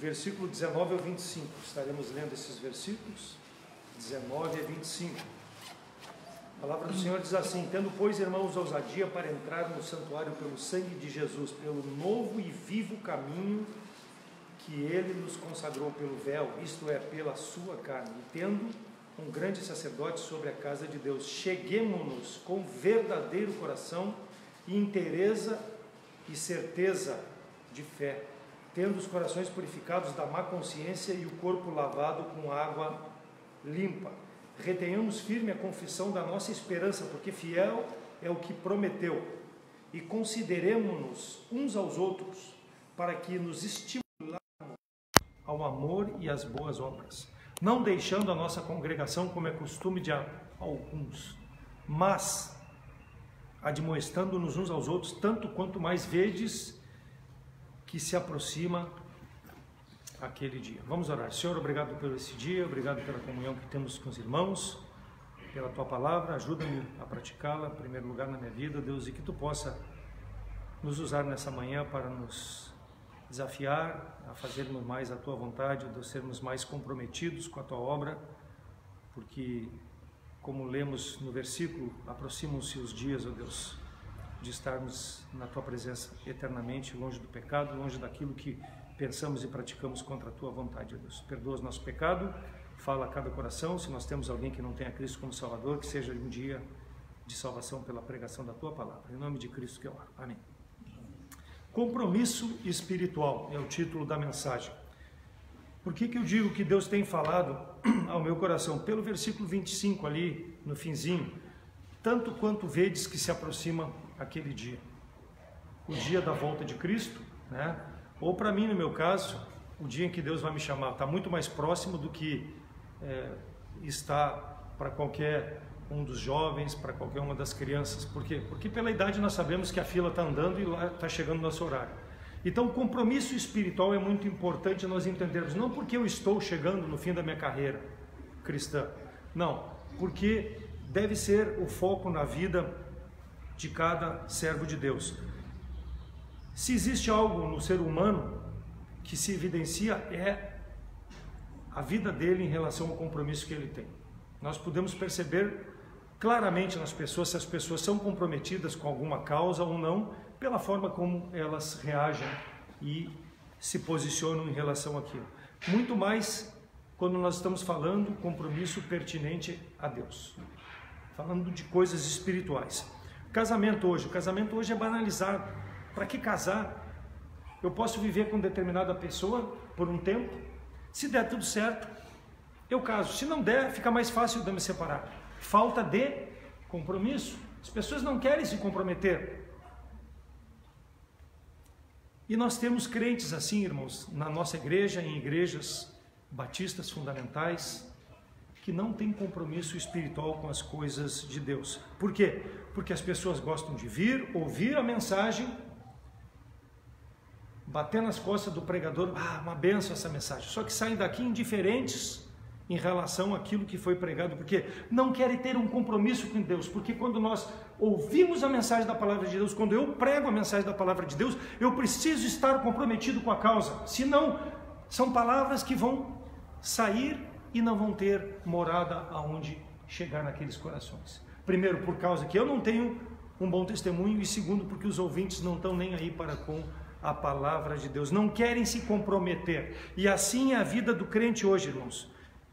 versículo 19 ao 25. Estaremos lendo esses versículos, 19 a 25. A palavra do Senhor diz assim: tendo, pois, irmãos, ousadia para entrar no santuário pelo sangue de Jesus, pelo novo e vivo caminho que Ele nos consagrou pelo véu, isto é, pela sua carne, e tendo um grande sacerdote sobre a casa de Deus, cheguemo-nos com verdadeiro coração e inteireza e certeza de fé, tendo os corações purificados da má consciência e o corpo lavado com água limpa. Retenhamos firme a confissão da nossa esperança, porque fiel é o que prometeu, e consideremo-nos uns aos outros, para que nos estimulemos ao amor e às boas obras, não deixando a nossa congregação, como é costume de alguns, mas admoestando-nos uns aos outros, tanto quanto mais vedes que se aproxima aquele dia. Vamos orar. Senhor, obrigado por esse dia, obrigado pela comunhão que temos com os irmãos, pela Tua palavra, ajuda-me a praticá-la, em primeiro lugar na minha vida, Deus, e que Tu possa nos usar nessa manhã para nos desafiar a fazermos mais a Tua vontade, a sermos mais comprometidos com a Tua obra, porque, como lemos no versículo, aproximam-se os dias, ó Deus, de estarmos na Tua presença eternamente, longe do pecado, longe daquilo que pensamos e praticamos contra a Tua vontade, ó Deus. Perdoa o nosso pecado, fala a cada coração. Se nós temos alguém que não tenha Cristo como Salvador, que seja um dia de salvação pela pregação da Tua palavra. Em nome de Cristo que eu oro. Amém. Compromisso espiritual é o título da mensagem. Por que eu digo que Deus tem falado ao meu coração? Pelo versículo 25 ali, no finzinho, tanto quanto vedes que se aproxima aquele dia, o dia da volta de Cristo, né? Ou para mim, no meu caso, o dia em que Deus vai me chamar, está muito mais próximo do que está para qualquer um dos jovens, para qualquer uma das crianças. Por quê? Porque pela idade nós sabemos que a fila está andando e lá está chegando o nosso horário. Então, o compromisso espiritual é muito importante nós entendermos, não porque eu estou chegando no fim da minha carreira cristã, não, porque deve ser o foco na vida de cada servo de Deus. Se existe algo no ser humano que se evidencia, é a vida dele em relação ao compromisso que ele tem. Nós podemos perceber claramente nas pessoas se as pessoas são comprometidas com alguma causa ou não, pela forma como elas reagem e se posicionam em relação àquilo. Muito mais quando nós estamos falando compromisso pertinente a Deus, falando de coisas espirituais. O casamento hoje é banalizado. Para que casar? Eu posso viver com determinada pessoa por um tempo, se der tudo certo, eu caso. Se não der, fica mais fácil de eu me separar. Falta de compromisso. As pessoas não querem se comprometer. E nós temos crentes assim, irmãos, na nossa igreja, em igrejas batistas fundamentais, que não têm compromisso espiritual com as coisas de Deus. Por quê? Porque as pessoas gostam de vir, ouvir a mensagem, bater nas costas do pregador, uma benção essa mensagem, só que saem daqui indiferentes em relação àquilo que foi pregado, porque não querem ter um compromisso com Deus, porque quando nós ouvimos a mensagem da palavra de Deus, quando eu prego a mensagem da palavra de Deus, eu preciso estar comprometido com a causa, senão são palavras que vão sair e não vão ter morada aonde chegar naqueles corações. Primeiro, por causa que eu não tenho um bom testemunho, e segundo, porque os ouvintes não estão nem aí para com a palavra de Deus, não querem se comprometer. E assim é a vida do crente hoje, irmãos.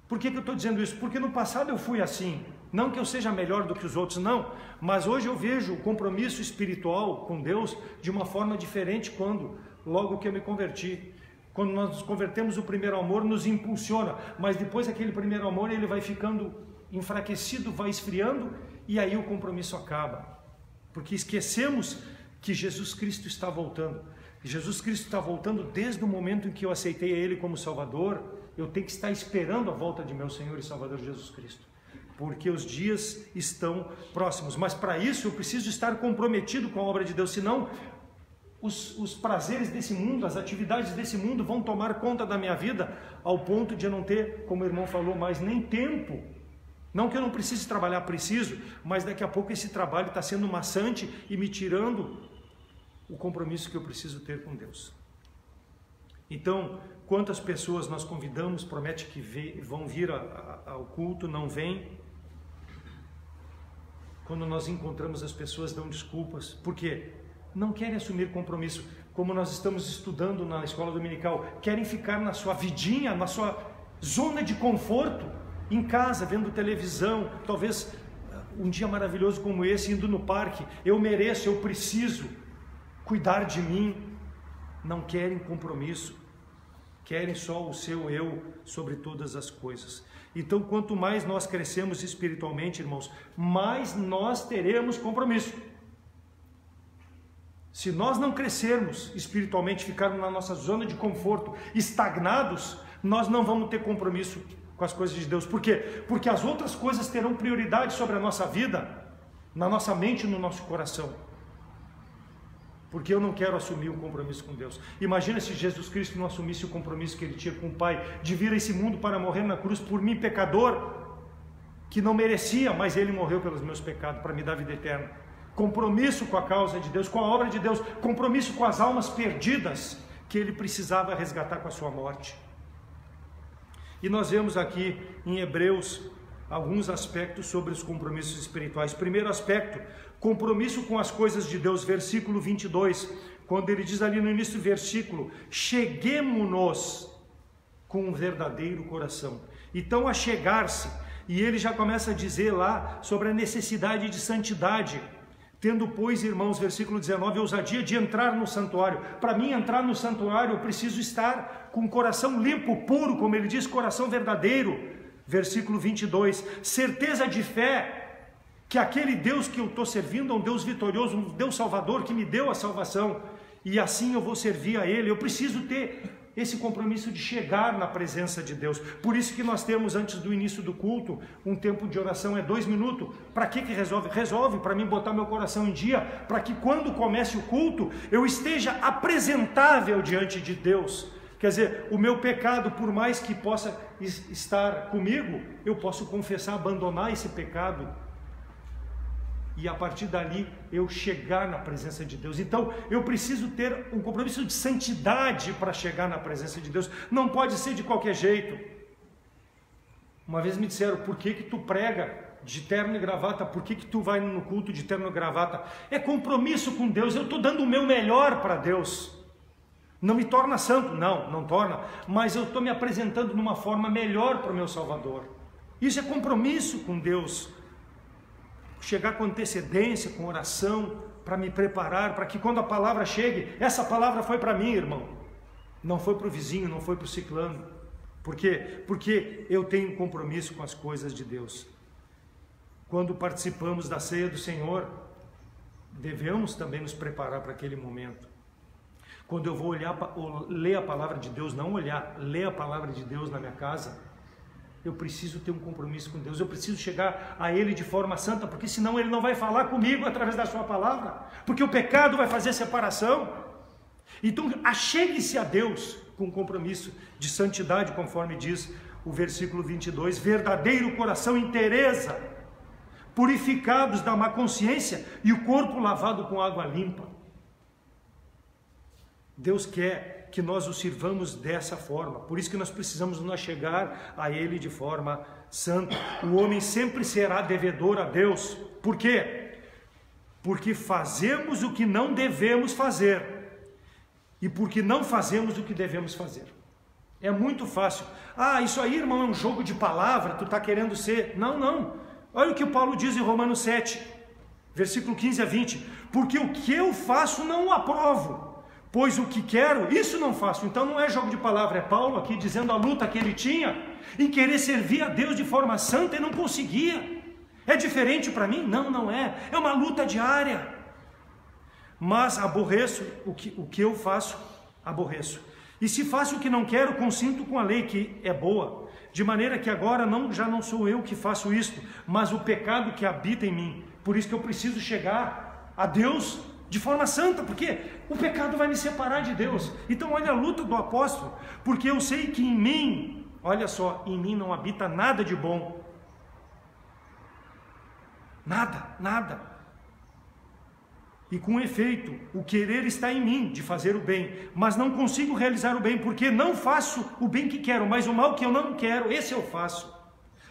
Por que eu estou dizendo isso? Porque no passado eu fui assim, não que eu seja melhor do que os outros, não, mas hoje eu vejo o compromisso espiritual com Deus de uma forma diferente logo que eu me converti. Quando nós nos convertemos, o primeiro amor nos impulsiona, mas depois aquele primeiro amor ele vai ficando enfraquecido, vai esfriando, e aí o compromisso acaba, porque esquecemos que Jesus Cristo está voltando. Jesus Cristo está voltando desde o momento em que eu aceitei a Ele como Salvador. Eu tenho que estar esperando a volta de meu Senhor e Salvador Jesus Cristo, porque os dias estão próximos. Mas para isso eu preciso estar comprometido com a obra de Deus, senão os prazeres desse mundo, as atividades desse mundo vão tomar conta da minha vida, ao ponto de eu não ter, como o irmão falou, mais nem tempo. Não que eu não precise trabalhar, preciso, mas daqui a pouco esse trabalho está sendo maçante e me tirando o compromisso que eu preciso ter com Deus. Então, quantas pessoas nós convidamos, promete que vão vir ao culto, não vêm. Quando nós encontramos as pessoas, dão desculpas. Por quê? Não querem assumir compromisso. Como nós estamos estudando na escola dominical, querem ficar na sua vidinha, na sua zona de conforto, em casa, vendo televisão, talvez um dia maravilhoso como esse, indo no parque. Eu mereço, eu preciso cuidar de mim. Não querem compromisso, querem só o seu eu sobre todas as coisas. Então, quanto mais nós crescemos espiritualmente, irmãos, mais nós teremos compromisso. Se nós não crescermos espiritualmente, ficarmos na nossa zona de conforto, estagnados, nós não vamos ter compromisso com as coisas de Deus. Por quê? Porque as outras coisas terão prioridade sobre a nossa vida, na nossa mente e no nosso coração. Porque eu não quero assumir um compromisso com Deus. Imagina se Jesus Cristo não assumisse o compromisso que Ele tinha com o Pai, de vir a esse mundo para morrer na cruz por mim, pecador, que não merecia, mas Ele morreu pelos meus pecados, para me dar vida eterna. Compromisso com a causa de Deus, com a obra de Deus, compromisso com as almas perdidas, que Ele precisava resgatar com a sua morte. E nós vemos aqui em Hebreus alguns aspectos sobre os compromissos espirituais. Primeiro aspecto, compromisso com as coisas de Deus, versículo 22, quando ele diz ali no início do versículo, cheguemo-nos com um verdadeiro coração. Então, a chegar-se, e ele já começa a dizer lá sobre a necessidade de santidade, tendo, pois, irmãos, versículo 19, a ousadia de entrar no santuário. Para mim, entrar no santuário, eu preciso estar com o coração limpo, puro, como ele diz, coração verdadeiro. Versículo 22, certeza de fé, que aquele Deus que eu estou servindo é um Deus vitorioso, um Deus salvador, que me deu a salvação, e assim eu vou servir a Ele. Eu preciso ter esse compromisso de chegar na presença de Deus. Por isso que nós temos, antes do início do culto, um tempo de oração, é 2 minutos. Para que resolve? Resolve para mim botar meu coração em dia, para que quando comece o culto, eu esteja apresentável diante de Deus. Quer dizer, o meu pecado, por mais que possa estar comigo, eu posso confessar, abandonar esse pecado, e a partir dali eu chegar na presença de Deus. Então eu preciso ter um compromisso de santidade para chegar na presença de Deus. Não pode ser de qualquer jeito. Uma vez me disseram, por que tu prega de terno e gravata? Por que tu vai no culto de terno e gravata? É compromisso com Deus. Eu estou dando o meu melhor para Deus. Não me torna santo, não torna, mas eu estou me apresentando de uma forma melhor para o meu Salvador. Isso é compromisso com Deus. Chegar com antecedência, com oração, para me preparar, para que quando a palavra chegue, essa palavra foi para mim, irmão. Não foi para o vizinho, não foi para o ciclano. Por quê? Porque eu tenho compromisso com as coisas de Deus. Quando participamos da ceia do Senhor, devemos também nos preparar para aquele momento. Quando eu vou ler a palavra de Deus, não olhar, ler a palavra de Deus na minha casa, eu preciso ter um compromisso com Deus, eu preciso chegar a Ele de forma santa, porque senão Ele não vai falar comigo através da sua palavra, porque o pecado vai fazer separação. Então, achegue-se a Deus com um compromisso de santidade, conforme diz o versículo 22, verdadeiro coração inteireza, purificados da má consciência e o corpo lavado com água limpa. Deus quer que nós o sirvamos dessa forma, por isso que nós precisamos nos chegar a Ele de forma santa. O homem sempre será devedor a Deus. Por quê? Porque fazemos o que não devemos fazer, e porque não fazemos o que devemos fazer. É muito fácil. Ah, isso aí, irmão, é um jogo de palavra, tu está querendo ser... Não. Olha o que o Paulo diz em Romanos 7, versículo 15 a 20. Porque o que eu faço não o aprovo, pois o que quero, isso não faço. Então não é jogo de palavra, é Paulo aqui dizendo a luta que ele tinha em querer servir a Deus de forma santa e não conseguia. É diferente para mim? Não é. É uma luta diária. Mas aborreço o que eu faço, aborreço. E se faço o que não quero, consinto com a lei que é boa. De maneira que agora já não sou eu que faço isto, mas o pecado que habita em mim. Por isso que eu preciso chegar a Deus de forma santa, porque o pecado vai me separar de Deus. Então olha a luta do apóstolo, porque eu sei que em mim, olha só, em mim não habita nada de bom. Nada. E com efeito, o querer está em mim, de fazer o bem, mas não consigo realizar o bem, porque não faço o bem que quero, mas o mal que eu não quero, esse eu faço.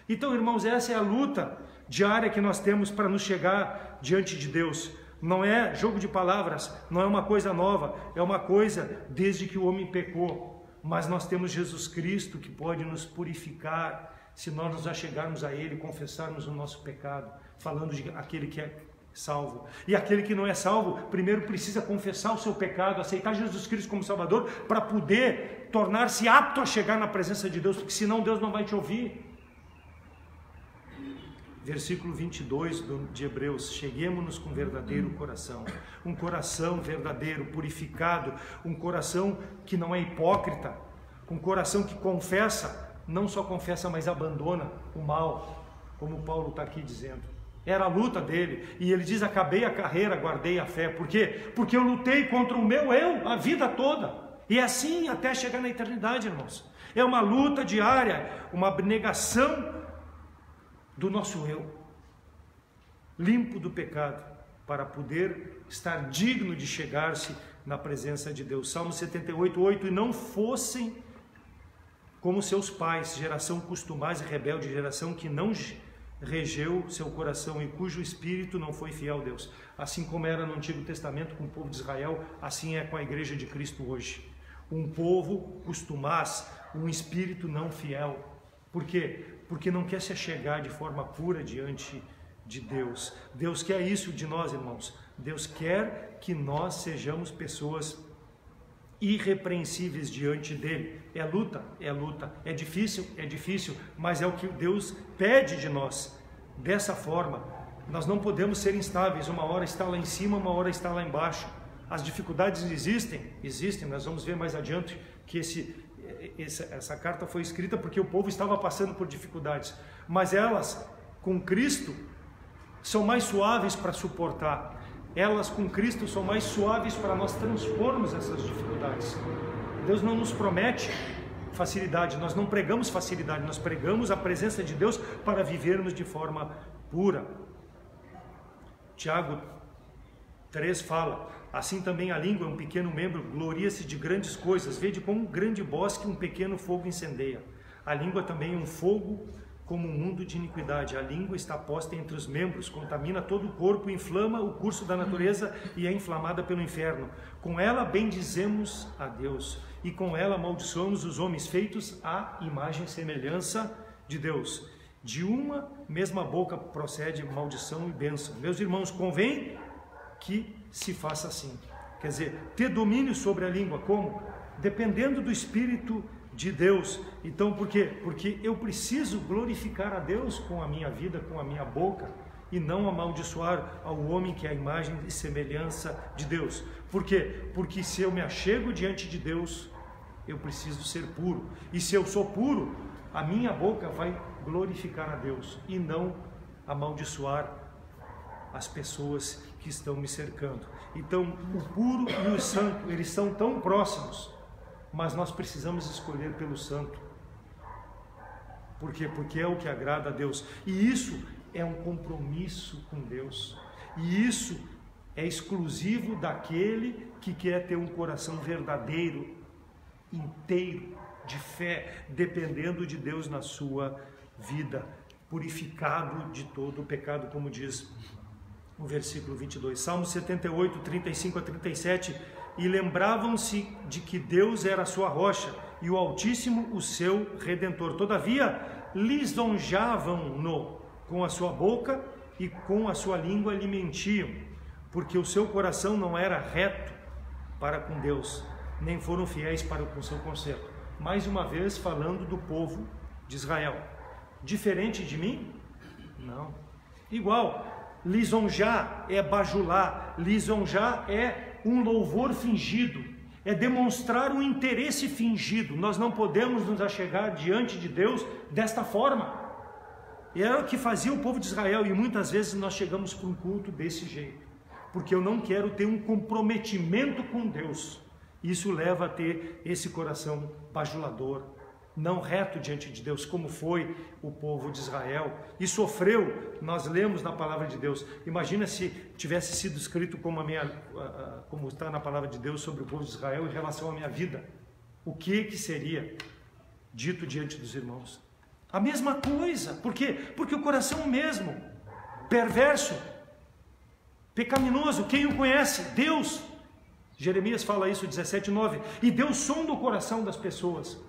Então, irmãos, essa é a luta diária que nós temos para nos chegar diante de Deus. Não é jogo de palavras, não é uma coisa nova, é uma coisa desde que o homem pecou. Mas nós temos Jesus Cristo que pode nos purificar, se nós nos achegarmos a Ele, confessarmos o nosso pecado, falando de aquele que é salvo. E aquele que não é salvo, primeiro precisa confessar o seu pecado, aceitar Jesus Cristo como Salvador, para poder tornar-se apto a chegar na presença de Deus, porque senão Deus não vai te ouvir. Versículo 22 de Hebreus: cheguemo-nos com verdadeiro coração, um coração verdadeiro, purificado, um coração que não é hipócrita, um coração que confessa, não só confessa, mas abandona o mal, como Paulo está aqui dizendo. Era a luta dele, e ele diz: acabei a carreira, guardei a fé. Por quê? Porque eu lutei contra o meu eu a vida toda, e assim até chegar na eternidade, irmãos. É uma luta diária, uma abnegação do nosso eu, limpo do pecado, para poder estar digno de chegar-se na presença de Deus. Salmo 78:8: e não fossem como seus pais, geração costumaz e rebelde, geração que não regeu seu coração e cujo espírito não foi fiel a Deus. Assim como era no Antigo Testamento com o povo de Israel, assim é com a igreja de Cristo hoje. Um povo costumaz, um espírito não fiel. Por quê? Porque não quer se achegar de forma pura diante de Deus. Deus quer isso de nós, irmãos. Deus quer que nós sejamos pessoas irrepreensíveis diante dele. É luta, é difícil, mas é o que Deus pede de nós. Dessa forma, nós não podemos ser instáveis, uma hora está lá em cima, uma hora está lá embaixo. As dificuldades existem, nós vamos ver mais adiante que essa carta foi escrita porque o povo estava passando por dificuldades, mas elas, com Cristo, são mais suaves para suportar. Elas com Cristo são mais suaves para nós transpormos essas dificuldades. Deus não nos promete facilidade, nós não pregamos facilidade, nós pregamos a presença de Deus para vivermos de forma pura. Tiago 3 fala: assim também a língua é um pequeno membro, gloria-se de grandes coisas, vede como um grande bosque um pequeno fogo incendeia. A língua também é um fogo como um mundo de iniquidade. A língua está posta entre os membros, contamina todo o corpo, inflama o curso da natureza e é inflamada pelo inferno. Com ela bendizemos a Deus e com ela amaldiçoamos os homens feitos à imagem e semelhança de Deus. De uma mesma boca procede maldição e bênção. Meus irmãos, convém que se faça assim. Quer dizer, ter domínio sobre a língua. Como? Dependendo do Espírito de Deus. Então, por quê? Porque eu preciso glorificar a Deus com a minha vida, com a minha boca, e não amaldiçoar ao homem que é a imagem e semelhança de Deus. Por quê? Porque se eu me achego diante de Deus, eu preciso ser puro. E se eu sou puro, a minha boca vai glorificar a Deus e não amaldiçoar as pessoas que estão me cercando. Então, o puro e o santo, eles são tão próximos, mas nós precisamos escolher pelo santo. Por quê? Porque é o que agrada a Deus. E isso é um compromisso com Deus. E isso é exclusivo daquele que quer ter um coração verdadeiro, inteiro, de fé, dependendo de Deus na sua vida, purificado de todo o pecado, como diz o versículo 22. Salmo 78, 35 a 37. E lembravam-se de que Deus era a sua rocha e o Altíssimo o seu Redentor. Todavia, lisonjavam-no com a sua boca e com a sua língua lhe mentiam, porque o seu coração não era reto para com Deus, nem foram fiéis para com o seu conserto. Mais uma vez falando do povo de Israel. Diferente de mim? Não. Igual. Lisonjar é bajular, lisonjar é um louvor fingido, é demonstrar um interesse fingido. Nós não podemos nos achegar diante de Deus desta forma. E era o que fazia o povo de Israel, e muitas vezes nós chegamos para um culto desse jeito, porque eu não quero ter um comprometimento com Deus. Isso leva a ter esse coração bajulador, não reto diante de Deus, como foi o povo de Israel, e sofreu. Nós lemos na palavra de Deus. Imagina se tivesse sido escrito como está na palavra de Deus sobre o povo de Israel em relação à minha vida. O que seria dito diante dos irmãos? A mesma coisa. Por quê? Porque o coração é o mesmo, perverso, pecaminoso. Quem o conhece? Deus. Jeremias fala isso, 17:9. E Deus sonda o coração das pessoas,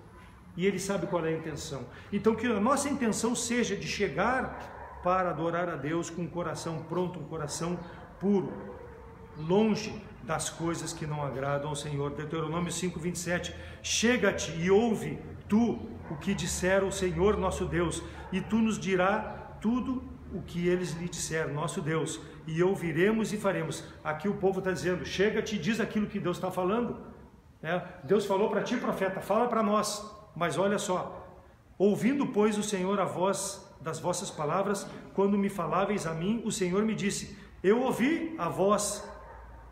e Ele sabe qual é a intenção. Então que a nossa intenção seja de chegar para adorar a Deus com um coração pronto, um coração puro, longe das coisas que não agradam ao Senhor. Deuteronômio 5:27. Chega-te e ouve tu o que disser o Senhor nosso Deus, e tu nos dirá tudo o que eles lhe disseram, nosso Deus, e ouviremos e faremos. Aqui o povo está dizendo, chega-te e diz aquilo que Deus está falando. Deus falou para ti, profeta, fala para nós. Mas olha só, ouvindo, pois, o Senhor a voz das vossas palavras, quando me faláveis a mim, o Senhor me disse, eu ouvi a voz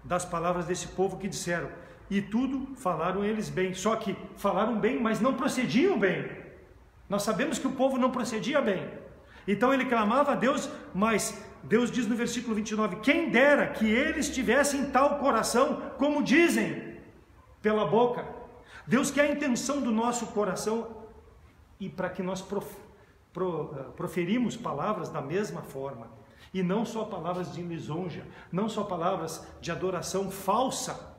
das palavras desse povo que disseram, e tudo falaram eles bem. Só que falaram bem, mas não procediam bem. Nós sabemos que o povo não procedia bem. Então ele clamava a Deus, mas Deus diz no versículo 29, quem dera que eles tivessem tal coração, como dizem pela boca. Deus quer a intenção do nosso coração, e para que nós proferimos palavras da mesma forma, e não só palavras de lisonja, não só palavras de adoração falsa,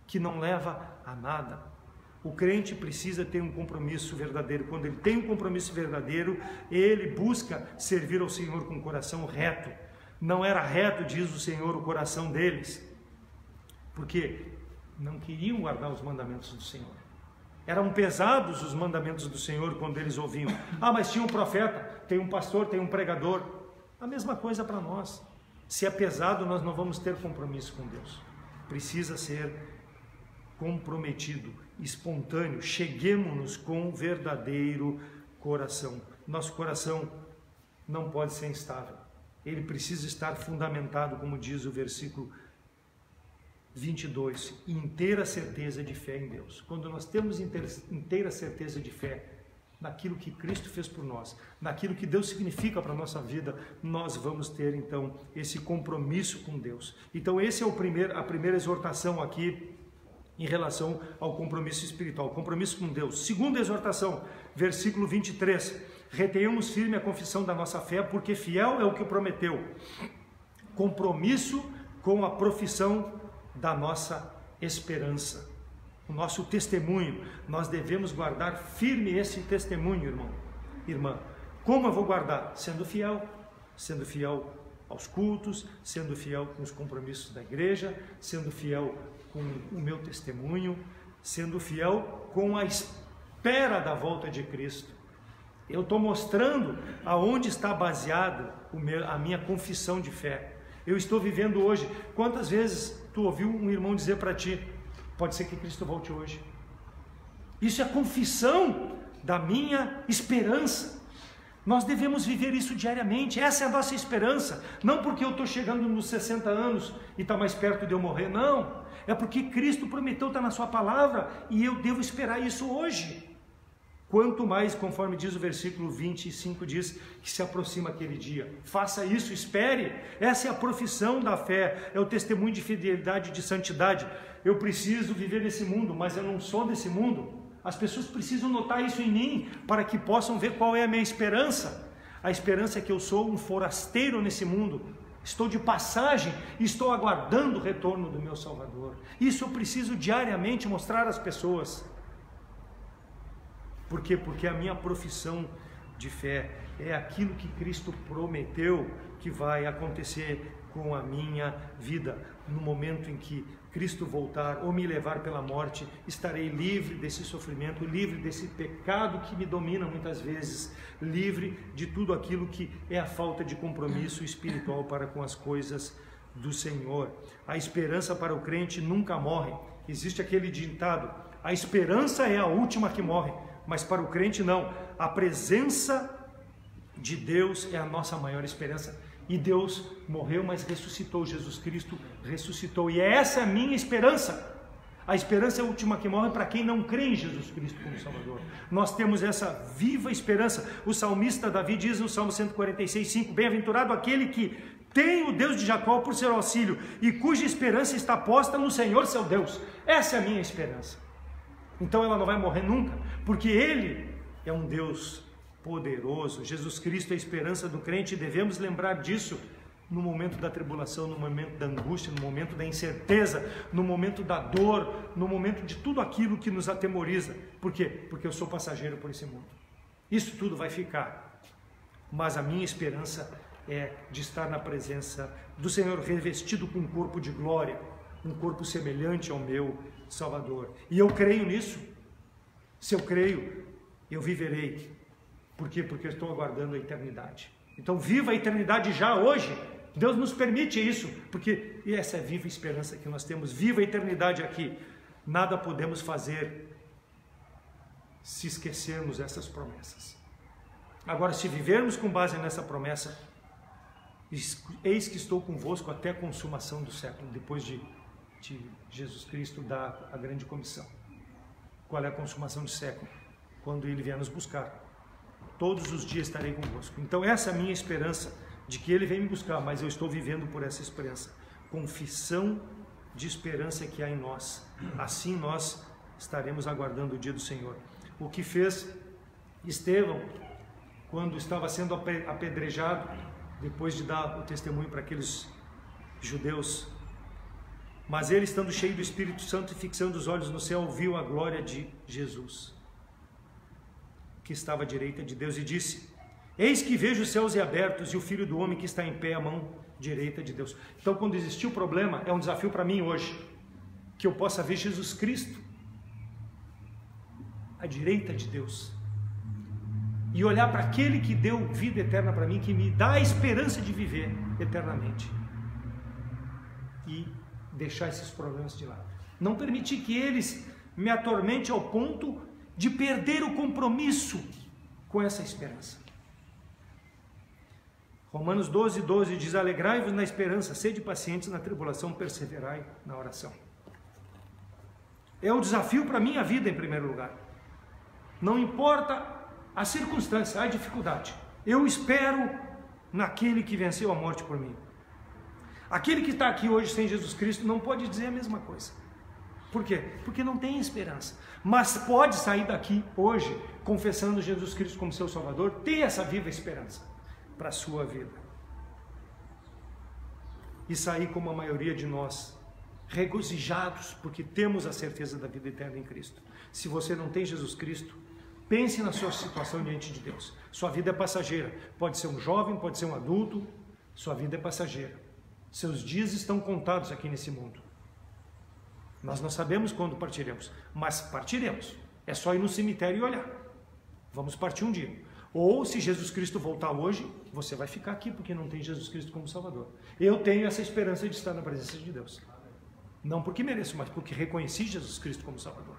que não leva a nada. O crente precisa ter um compromisso verdadeiro. Quando ele tem um compromisso verdadeiro, ele busca servir ao Senhor com o coração reto. Não era reto, diz o Senhor, o coração deles, porque não queriam guardar os mandamentos do Senhor. Eram pesados os mandamentos do Senhor quando eles ouviam. Mas tinha um profeta, tem um pastor, tem um pregador. A mesma coisa para nós. Se é pesado, nós não vamos ter compromisso com Deus. Precisa ser comprometido, espontâneo. Cheguemos-nos com verdadeiro coração. Nosso coração não pode ser instável. Ele precisa estar fundamentado, como diz o versículo 22, inteira certeza de fé em Deus. Quando nós temos inteira certeza de fé naquilo que Cristo fez por nós, naquilo que Deus significa para a nossa vida, nós vamos ter então esse compromisso com Deus. Então esse é a primeira exortação aqui em relação ao compromisso espiritual, compromisso com Deus. Segunda exortação, versículo 23, retenhamos firme a confissão da nossa fé, porque fiel é o que prometeu. Compromisso com a profissão da nossa esperança, o nosso testemunho. Nós devemos guardar firme esse testemunho, irmão, irmã. Como eu vou guardar? Sendo fiel aos cultos, sendo fiel com os compromissos da igreja, sendo fiel com o meu testemunho, sendo fiel com a espera da volta de Cristo. Eu estou mostrando aonde está baseado a minha confissão de fé. Eu estou vivendo hoje. Quantas vezes tu ouviu um irmão dizer para ti, pode ser que Cristo volte hoje? Isso é a confissão da minha esperança. Nós devemos viver isso diariamente. Essa é a nossa esperança. Não porque eu estou chegando nos 60 anos e está mais perto de eu morrer, não. É porque Cristo prometeu, está na sua palavra, e eu devo esperar isso hoje. Quanto mais, conforme diz o versículo 25, diz que se aproxima aquele dia. Faça isso, espere. Essa é a profissão da fé, é o testemunho de fidelidade, de santidade. Eu preciso viver nesse mundo, mas eu não sou desse mundo. As pessoas precisam notar isso em mim, para que possam ver qual é a minha esperança. A esperança é que eu sou um forasteiro nesse mundo. Estou de passagem e estou aguardando o retorno do meu Salvador. Isso eu preciso diariamente mostrar às pessoas. Por quê? Porque a minha profissão de fé é aquilo que Cristo prometeu que vai acontecer com a minha vida. No momento em que Cristo voltar ou me levar pela morte, estarei livre desse sofrimento, livre desse pecado que me domina muitas vezes, livre de tudo aquilo que é a falta de compromisso espiritual para com as coisas do Senhor. A esperança para o crente nunca morre. Existe aquele ditado, a esperança é a última que morre. Mas para o crente não, a presença de Deus é a nossa maior esperança. E Deus morreu, mas ressuscitou, Jesus Cristo ressuscitou. E essa é a minha esperança. A esperança é a última que morre para quem não crê em Jesus Cristo como Salvador. Nós temos essa viva esperança. O salmista Davi diz no Salmo 146:5: bem-aventurado aquele que tem o Deus de Jacó por seu auxílio e cuja esperança está posta no Senhor seu Deus. Essa é a minha esperança. Então ela não vai morrer nunca, porque Ele é um Deus poderoso. Jesus Cristo é a esperança do crente e devemos lembrar disso no momento da tribulação, no momento da angústia, no momento da incerteza, no momento da dor, no momento de tudo aquilo que nos atemoriza. Por quê? Porque eu sou passageiro por esse mundo. Isso tudo vai ficar, mas a minha esperança é de estar na presença do Senhor, revestido com um corpo de glória, um corpo semelhante ao meu Salvador. E eu creio nisso. Se eu creio, eu viverei. Por quê? Porque eu estou aguardando a eternidade. Então viva a eternidade já hoje. Deus nos permite isso, porque essa é a viva esperança que nós temos. Viva a eternidade aqui. Nada podemos fazer se esquecermos essas promessas. Agora, se vivermos com base nessa promessa, eis que estou convosco até a consumação do século, depois de Jesus Cristo dar a grande comissão. Qual é a consumação do século? Quando Ele vier nos buscar. Todos os dias estarei convosco. Então essa é a minha esperança, de que Ele vem me buscar, mas eu estou vivendo por essa esperança. Confissão de esperança que há em nós. Assim nós estaremos aguardando o dia do Senhor. O que fez Estevão, quando estava sendo apedrejado, depois de dar o testemunho para aqueles judeus, mas ele, estando cheio do Espírito Santo e fixando os olhos no céu, viu a glória de Jesus, que estava à direita de Deus, e disse: eis que vejo os céus abertos e o Filho do Homem que está em pé à mão direita de Deus. Então, quando existiu o problema, é um desafio para mim hoje, que eu possa ver Jesus Cristo à direita de Deus e olhar para aquele que deu vida eterna para mim, que me dá a esperança de viver eternamente, e deixar esses problemas de lado. Não permitir que eles me atormentem ao ponto de perder o compromisso com essa esperança. Romanos 12:12 diz: alegrai-vos na esperança, sede pacientes na tribulação, perseverai na oração. É um desafio para a minha vida em primeiro lugar. Não importa a circunstância, a dificuldade, eu espero naquele que venceu a morte por mim. Aquele que está aqui hoje sem Jesus Cristo não pode dizer a mesma coisa. Por quê? Porque não tem esperança. Mas pode sair daqui hoje, confessando Jesus Cristo como seu Salvador, ter essa viva esperança para a sua vida. E sair como a maioria de nós, regozijados, porque temos a certeza da vida eterna em Cristo. Se você não tem Jesus Cristo, pense na sua situação diante de Deus. Sua vida é passageira. Pode ser um jovem, pode ser um adulto. Sua vida é passageira. Seus dias estão contados aqui nesse mundo. Nós não sabemos quando partiremos, mas partiremos. É só ir no cemitério e olhar. Vamos partir um dia. Ou, se Jesus Cristo voltar hoje, você vai ficar aqui porque não tem Jesus Cristo como Salvador. Eu tenho essa esperança de estar na presença de Deus. Não porque mereço, mas porque reconheci Jesus Cristo como Salvador.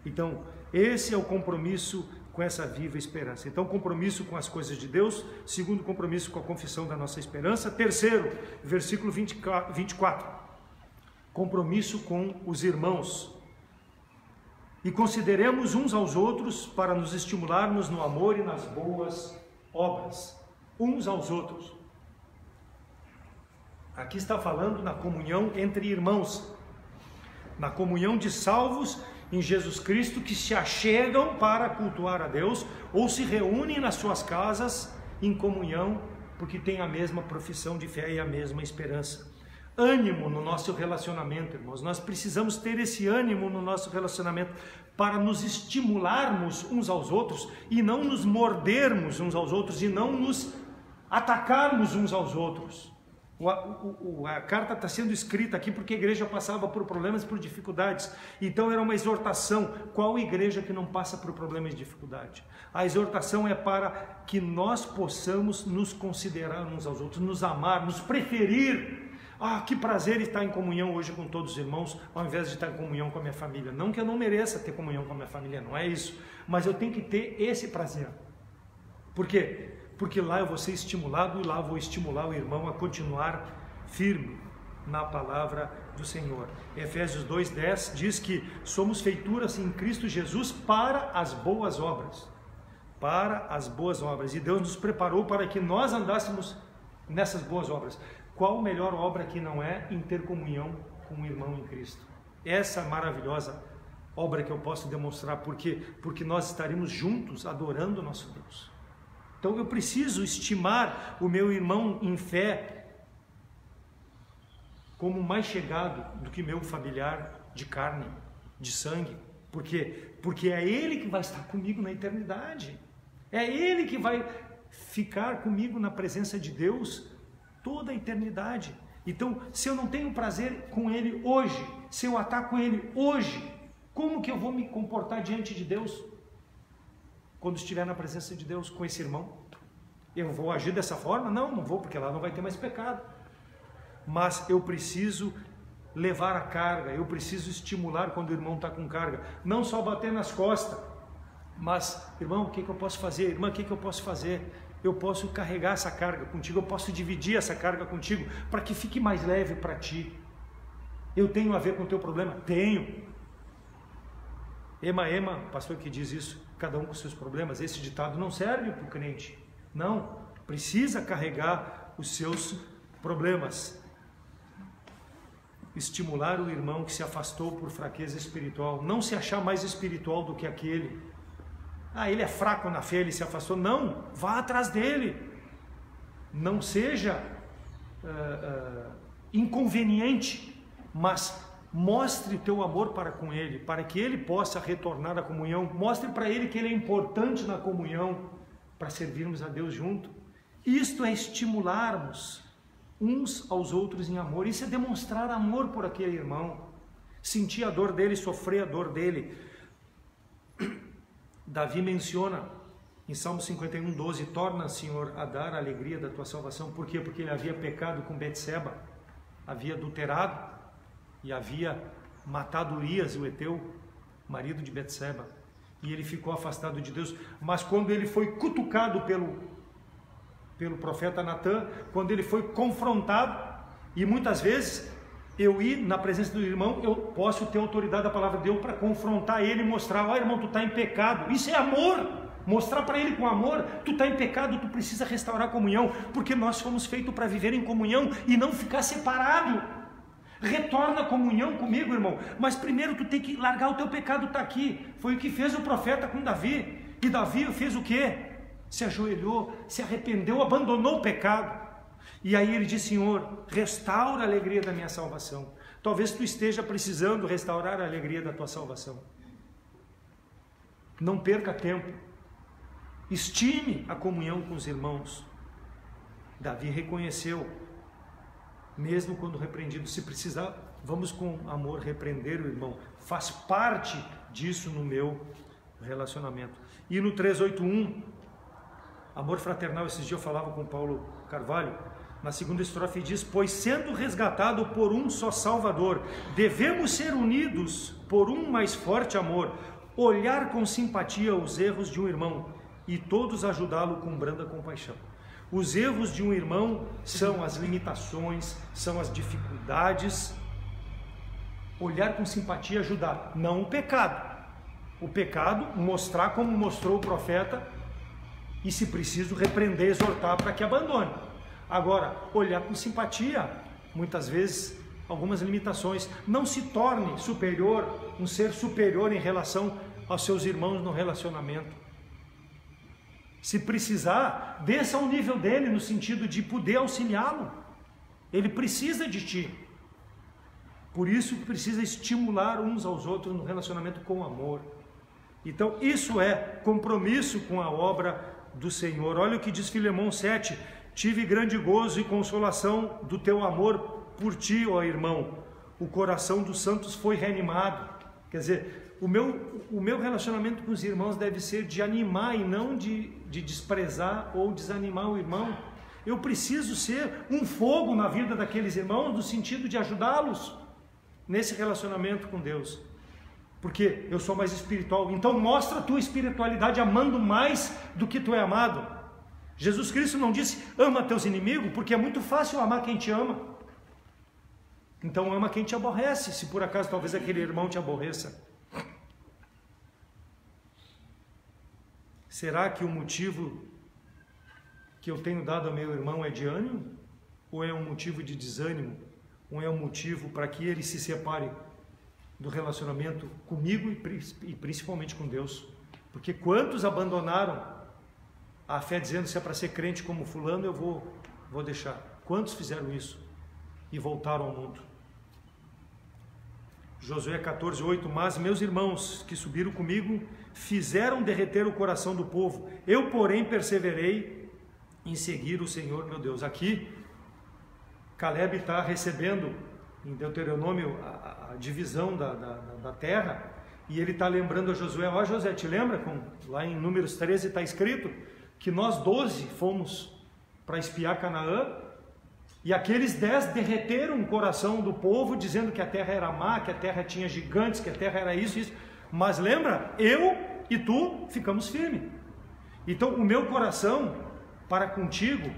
Então, esse é o compromisso com essa viva esperança. Então, compromisso com as coisas de Deus. Segundo, compromisso com a confissão da nossa esperança. Terceiro, versículo 24. Compromisso com os irmãos. E consideremos uns aos outros para nos estimularmos no amor e nas boas obras. Uns aos outros. Aqui está falando na comunhão entre irmãos. Na comunhão de salvos em Jesus Cristo, que se achegam para cultuar a Deus, ou se reúnem nas suas casas em comunhão, porque têm a mesma profissão de fé e a mesma esperança. Ânimo no nosso relacionamento, irmãos. Nós precisamos ter esse ânimo no nosso relacionamento para nos estimularmos uns aos outros e não nos mordermos uns aos outros e não nos atacarmos uns aos outros. A carta está sendo escrita aqui porque a igreja passava por problemas, por dificuldades. Então era uma exortação. Qual igreja que não passa por problemas e dificuldade? A exortação é para que nós possamos nos considerar uns aos outros, nos amar, nos preferir. Ah, que prazer estar em comunhão hoje com todos os irmãos, ao invés de estar em comunhão com a minha família. Não que eu não mereça ter comunhão com a minha família, não é isso. Mas eu tenho que ter esse prazer. Por quê? Porque lá eu vou ser estimulado e lá vou estimular o irmão a continuar firme na palavra do Senhor. Efésios 2:10 diz que somos feituras em Cristo Jesus para as boas obras. Para as boas obras. E Deus nos preparou para que nós andássemos nessas boas obras. Qual melhor obra que não é em ter comunhão com o irmão em Cristo? Essa maravilhosa obra que eu posso demonstrar, porque nós estaremos juntos adorando o nosso Deus. Então eu preciso estimar o meu irmão em fé como mais chegado do que meu familiar de carne, de sangue. Por quê? Porque é ele que vai estar comigo na eternidade. É ele que vai ficar comigo na presença de Deus toda a eternidade. Então, se eu não tenho prazer com ele hoje, se eu ataco ele hoje, como que eu vou me comportar diante de Deus quando estiver na presença de Deus com esse irmão? Eu vou agir dessa forma? Não vou, porque lá não vai ter mais pecado. Mas eu preciso levar a carga, eu preciso estimular quando o irmão está com carga. Não só bater nas costas, mas, irmão, o que eu posso fazer? Irmã, o que eu posso fazer? Eu posso carregar essa carga contigo, eu posso dividir essa carga contigo, para que fique mais leve para ti. Eu tenho a ver com o teu problema? Tenho. Ema, pastor que diz isso, cada um com seus problemas. Esse ditado não serve para o crente. Não, precisa carregar os seus problemas. Estimular o irmão que se afastou por fraqueza espiritual. Não se achar mais espiritual do que aquele. Ele é fraco na fé, ele se afastou. Não, vá atrás dele. Não seja inconveniente, mas mostre o teu amor para com ele, para que ele possa retornar à comunhão. Mostre para ele que ele é importante na comunhão, para servirmos a Deus junto. Isto é estimularmos uns aos outros em amor. Isso é demonstrar amor por aquele irmão. Sentir a dor dele, sofrer a dor dele. Davi menciona em Salmo 51:12, torna, Senhor, a dar a alegria da tua salvação. Por quê? Porque ele havia pecado com Betseba, havia adulterado e havia matado Urias, o Eteu, marido de Betseba, e ele ficou afastado de Deus. Mas quando ele foi cutucado pelo profeta Natã, quando ele foi confrontado, e muitas vezes eu ir na presença do irmão, eu posso ter autoridade da palavra de Deus para confrontar ele e mostrar: irmão, tu está em pecado. Isso é amor. Mostrar para ele com amor: tu está em pecado, tu precisa restaurar a comunhão, porque nós fomos feitos para viver em comunhão e não ficar separado. Retorna a comunhão comigo, irmão, mas primeiro tu tem que largar o teu pecado, está aqui. Foi o que fez o profeta com Davi. E Davi fez o quê? Se ajoelhou, se arrependeu, abandonou o pecado. E aí ele diz: Senhor, restaura a alegria da minha salvação. Talvez tu esteja precisando restaurar a alegria da tua salvação. Não perca tempo. Estime a comunhão com os irmãos. Davi reconheceu, mesmo quando repreendido, se precisar, vamos com amor repreender o irmão. Faz parte disso no meu relacionamento. E no 381, amor fraternal, esses dias eu falava com Paulo Carvalho, na segunda estrofe diz: pois sendo resgatado por um só Salvador, devemos ser unidos por um mais forte amor, olhar com simpatia os erros de um irmão e todos ajudá-lo com branda compaixão. Os erros de um irmão são as limitações, são as dificuldades. Olhar com simpatia e ajudar, não o pecado. O pecado, mostrar como mostrou o profeta, e se preciso repreender, exortar para que abandone. Agora, olhar com simpatia, muitas vezes, algumas limitações. Não se torne superior, um ser superior em relação aos seus irmãos no relacionamento. Se precisar, desça ao nível dele, no sentido de poder auxiliá-lo. Ele precisa de ti. Por isso precisa estimular uns aos outros no relacionamento com amor. Então isso é compromisso com a obra do Senhor. Olha o que diz Filemão 7: tive grande gozo e consolação do teu amor por ti, ó irmão. O coração dos santos foi reanimado. Quer dizer, o meu relacionamento com os irmãos deve ser de animar e não de desprezar ou desanimar o irmão. Eu preciso ser um fogo na vida daqueles irmãos, no sentido de ajudá-los nesse relacionamento com Deus. Porque eu sou mais espiritual. Então mostra a tua espiritualidade amando mais do que tu é amado. Jesus Cristo não disse: ama teus inimigos, porque é muito fácil amar quem te ama. Então ama quem te aborrece, se por acaso talvez aquele irmão te aborreça. Será que o motivo que eu tenho dado ao meu irmão é de ânimo? Ou é um motivo de desânimo? Ou é um motivo para que ele se separe do relacionamento comigo e principalmente com Deus? Porque quantos abandonaram a fé dizendo, se é para ser crente como fulano, eu vou deixar. Quantos fizeram isso e voltaram ao mundo? Josué 14:8, mas meus irmãos que subiram comigo fizeram derreter o coração do povo. Eu, porém, perseverei em seguir o Senhor meu Deus. Aqui, Caleb está recebendo em Deuteronômio a divisão da terra, e ele está lembrando a Josué, ó Josué, te lembra? Lá em Números 13 está escrito que nós 12 fomos para espiar Canaã, e aqueles 10 derreteram o coração do povo, dizendo que a terra era má, que a terra tinha gigantes, que a terra era isso. Mas lembra, eu e tu ficamos firmes. Então o meu coração para contigo,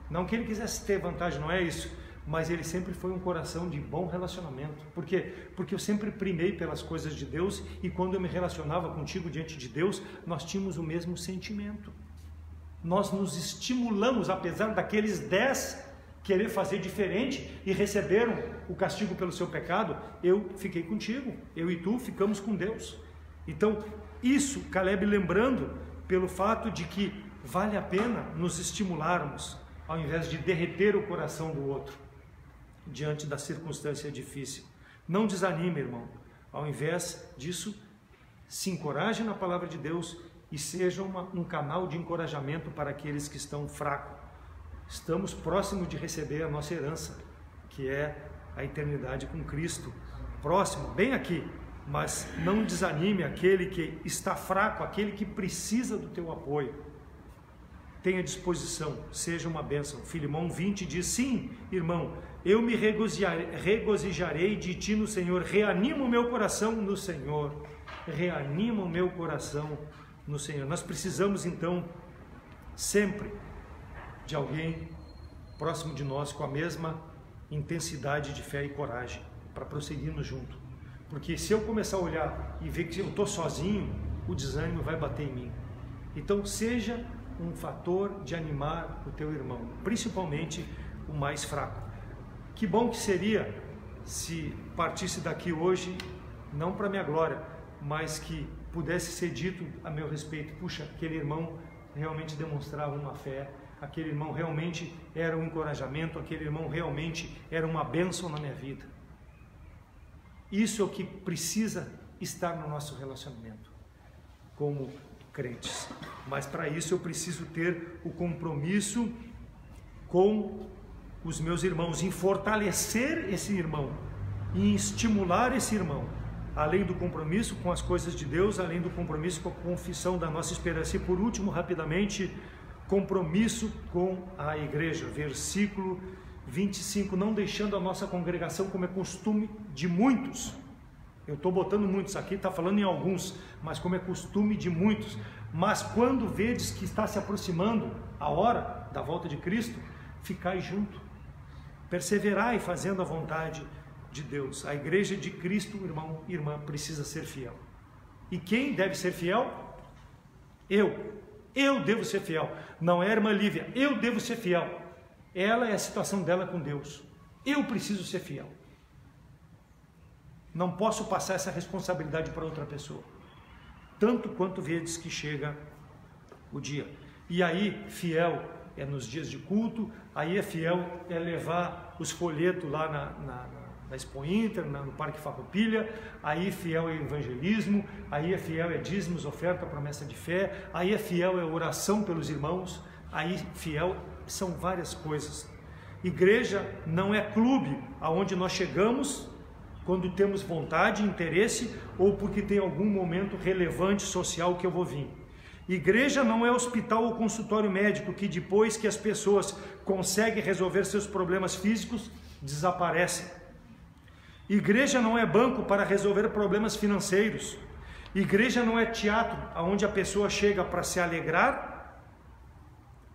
não que ele quisesse ter vantagem, não é isso, mas ele sempre foi um coração de bom relacionamento. Por quê? Porque eu sempre primei pelas coisas de Deus, e quando eu me relacionava contigo diante de Deus, nós tínhamos o mesmo sentimento. Nós nos estimulamos, apesar daqueles 10 querer fazer diferente e receberam o castigo pelo seu pecado, eu fiquei contigo, eu e tu ficamos com Deus. Então, isso, Caleb lembrando pelo fato de que vale a pena nos estimularmos, ao invés de derreter o coração do outro, diante da circunstância difícil. Não desanime, irmão. Ao invés disso, se encoraje na palavra de Deus e seja um canal de encorajamento para aqueles que estão fracos. Estamos próximos de receber a nossa herança, que é a eternidade com Cristo. Próximo, bem aqui. Mas não desanime aquele que está fraco, aquele que precisa do teu apoio. Tenha disposição, seja uma bênção. Filemão 20 diz, sim, irmão, eu me regozijarei de ti no Senhor. Reanima o meu coração no Senhor. Reanima o meu coração no Senhor. Nós precisamos então sempre de alguém próximo de nós com a mesma intensidade de fé e coragem para prosseguirmos junto. Porque se eu começar a olhar e ver que eu estou sozinho, o desânimo vai bater em mim. Então seja um fator de animar o teu irmão, principalmente o mais fraco. Que bom que seria se partisse daqui hoje, não para minha glória, mas que pudesse ser dito a meu respeito, puxa, aquele irmão realmente demonstrava uma fé, aquele irmão realmente era um encorajamento, aquele irmão realmente era uma bênção na minha vida. Isso é o que precisa estar no nosso relacionamento como crentes. Mas para isso eu preciso ter o compromisso com os meus irmãos, em fortalecer esse irmão, em estimular esse irmão, além do compromisso com as coisas de Deus, além do compromisso com a confissão da nossa esperança. E por último, rapidamente, compromisso com a igreja, versículo 25, não deixando a nossa congregação como é costume de muitos. Eu estou botando muitos aqui, está falando em alguns, mas como é costume de muitos. Mas quando vedes que está se aproximando a hora da volta de Cristo, ficai junto, perseverai fazendo a vontade de Deus. A igreja de Cristo, irmão e irmã, precisa ser fiel. E quem deve ser fiel? Eu devo ser fiel. Não é a irmã Lívia, eu devo ser fiel. Ela é a situação dela com Deus. Eu preciso ser fiel. Não posso passar essa responsabilidade para outra pessoa. Tanto quanto vedes que chega o dia. E aí, fiel é nos dias de culto, aí é fiel é levar os folhetos lá na Expo Inter, no Parque Farroupilha, aí fiel é evangelismo, aí é fiel é dízimos, oferta, promessa de fé, aí é fiel é oração pelos irmãos, aí fiel são várias coisas. Igreja não é clube aonde nós chegamos quando temos vontade, interesse ou porque tem algum momento relevante social que eu vou vir. Igreja não é hospital ou consultório médico que depois que as pessoas conseguem resolver seus problemas físicos, desaparecem. Igreja não é banco para resolver problemas financeiros. Igreja não é teatro onde a pessoa chega para se alegrar,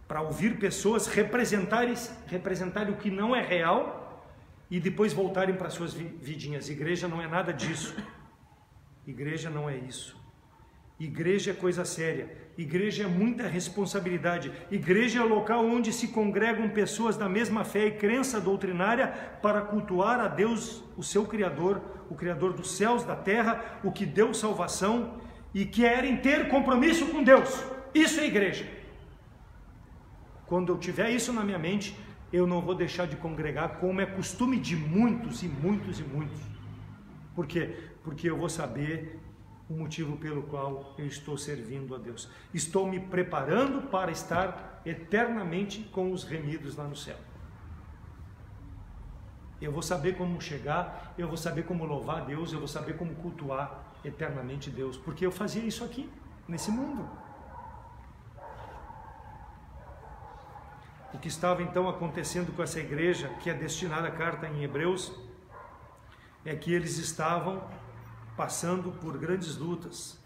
para ouvir pessoas representarem o que não é real, e depois voltarem para suas vidinhas. Igreja não é nada disso. Igreja não é isso. Igreja é coisa séria. Igreja é muita responsabilidade. Igreja é o local onde se congregam pessoas da mesma fé e crença doutrinária para cultuar a Deus, o seu Criador, o Criador dos céus, da terra, o que deu salvação e querem ter compromisso com Deus. Isso é igreja. Quando eu tiver isso na minha mente, eu não vou deixar de congregar, como é costume de muitos e muitos e muitos. Por quê? Porque eu vou saber o motivo pelo qual eu estou servindo a Deus. Estou me preparando para estar eternamente com os remidos lá no céu. Eu vou saber como chegar, eu vou saber como louvar a Deus, eu vou saber como cultuar eternamente Deus, porque eu fazia isso aqui, nesse mundo. O que estava então acontecendo com essa igreja, que é destinada à carta em Hebreus, é que eles estavam passando por grandes lutas.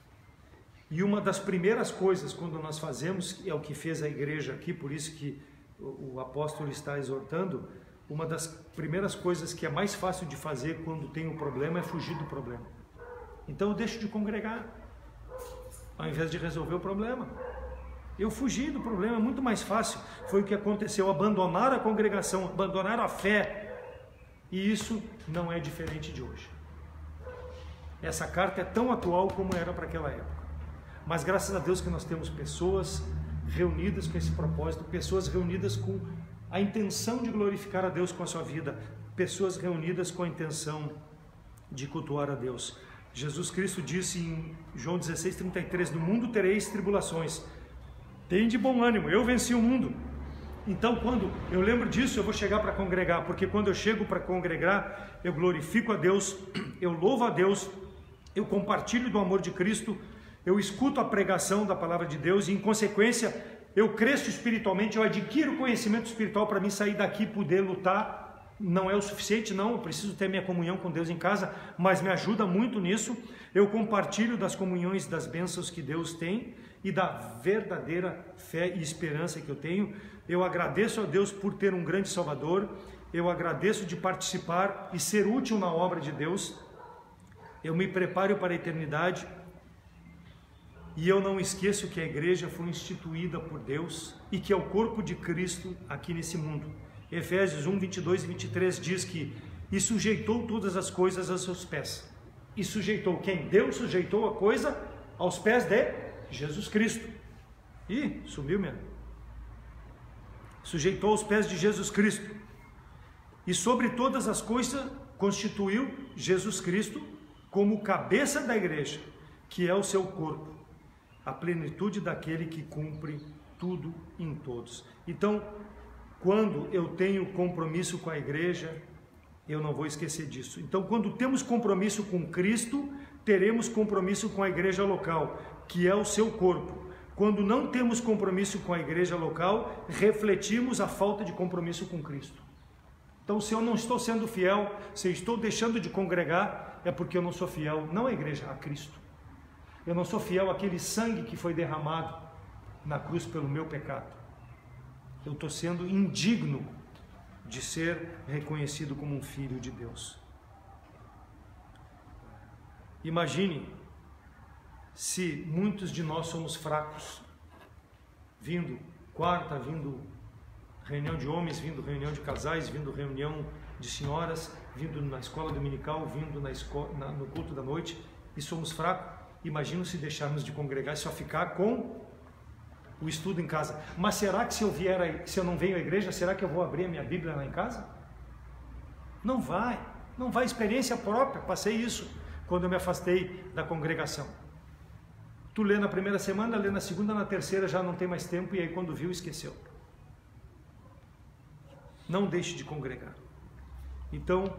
E uma das primeiras coisas, quando nós fazemos, é o que fez a igreja aqui, por isso que o apóstolo está exortando, uma das primeiras coisas que é mais fácil de fazer quando tem um problema é fugir do problema. Então eu deixo de congregar, ao invés de resolver o problema. Eu fugi do problema, é muito mais fácil. Foi o que aconteceu, abandonar a congregação, abandonar a fé. E isso não é diferente de hoje. Essa carta é tão atual como era para aquela época. Mas graças a Deus que nós temos pessoas reunidas com esse propósito, pessoas reunidas com a intenção de glorificar a Deus com a sua vida, pessoas reunidas com a intenção de cultuar a Deus. Jesus Cristo disse em João 16:33, no mundo tereis tribulações, tende bom ânimo, eu venci o mundo. Então quando eu lembro disso, eu vou chegar para congregar, porque quando eu chego para congregar, eu glorifico a Deus, eu louvo a Deus, eu compartilho do amor de Cristo, eu escuto a pregação da palavra de Deus e em consequência eu cresço espiritualmente, eu adquiro conhecimento espiritual para mim sair daqui e poder lutar. Não é o suficiente, não, eu preciso ter minha comunhão com Deus em casa, mas me ajuda muito nisso. Eu compartilho das comunhões, das bênçãos que Deus tem e da verdadeira fé e esperança que eu tenho. Eu agradeço a Deus por ter um grande Salvador, eu agradeço de participar e ser útil na obra de Deus. Eu me preparo para a eternidade e eu não esqueço que a igreja foi instituída por Deus e que é o corpo de Cristo aqui nesse mundo. Efésios 1, 22 e 23 diz que e sujeitou todas as coisas aos seus pés. E sujeitou quem? Deus sujeitou a coisa aos pés de Jesus Cristo. Ih, sumiu mesmo. Sujeitou aos pés de Jesus Cristo. E sobre todas as coisas constituiu Jesus Cristo como cabeça da igreja, que é o seu corpo, a plenitude daquele que cumpre tudo em todos. Então, quando eu tenho compromisso com a igreja, eu não vou esquecer disso. Então, quando temos compromisso com Cristo, teremos compromisso com a igreja local, que é o seu corpo. Quando não temos compromisso com a igreja local, refletimos a falta de compromisso com Cristo. Então, se eu não estou sendo fiel, se eu estou deixando de congregar, é porque eu não sou fiel, não à igreja, a Cristo. Eu não sou fiel àquele sangue que foi derramado na cruz pelo meu pecado. Eu estou sendo indigno de ser reconhecido como um filho de Deus. Imagine se muitos de nós somos fracos, vindo quarta, vindo reunião de homens, vindo reunião de casais, vindo reunião de senhoras, vindo na escola dominical, vindo no culto da noite, e somos fracos. Imagina se deixarmos de congregar e só ficar com o estudo em casa. Mas será que se eu não venho à igreja, será que eu vou abrir a minha Bíblia lá em casa? Não vai, experiência própria, passei isso quando eu me afastei da congregação. Tu lê na primeira semana, lê na segunda, na terceira já não tem mais tempo e aí quando viu esqueceu. Não deixe de congregar. Então,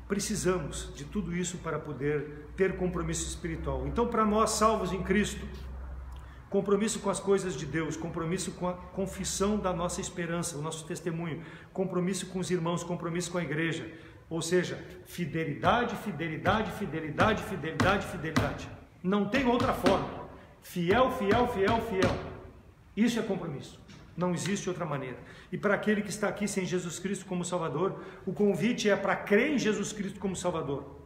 precisamos de tudo isso para poder ter compromisso espiritual. Então, para nós salvos em Cristo, compromisso com as coisas de Deus, compromisso com a confissão da nossa esperança, o nosso testemunho, compromisso com os irmãos, compromisso com a igreja, ou seja, fidelidade, fidelidade, fidelidade, fidelidade, fidelidade. Não tem outra forma. Fiel, fiel, fiel, fiel. Isso é compromisso. Não existe outra maneira. E para aquele que está aqui sem Jesus Cristo como Salvador, o convite é para crer em Jesus Cristo como Salvador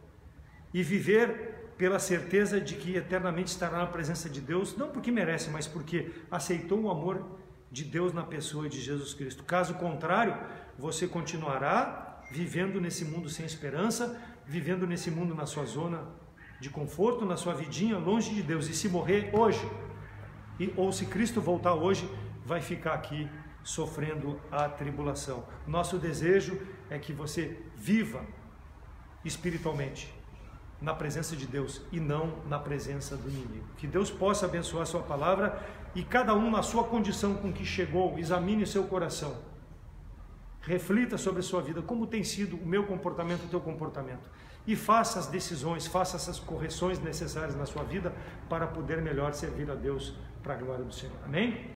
e viver pela certeza de que eternamente estará na presença de Deus, não porque merece, mas porque aceitou o amor de Deus na pessoa de Jesus Cristo. Caso contrário, você continuará vivendo nesse mundo sem esperança, vivendo nesse mundo na sua zona de conforto, na sua vidinha, longe de Deus. E se morrer hoje, ou se Cristo voltar hoje, vai ficar aqui sofrendo a tribulação. Nosso desejo é que você viva espiritualmente na presença de Deus e não na presença do inimigo. Que Deus possa abençoar a sua palavra e cada um na sua condição com que chegou, examine o seu coração. Reflita sobre a sua vida, como tem sido o meu comportamento, o teu comportamento. E faça as decisões, faça essas correções necessárias na sua vida para poder melhor servir a Deus para a glória do Senhor. Amém?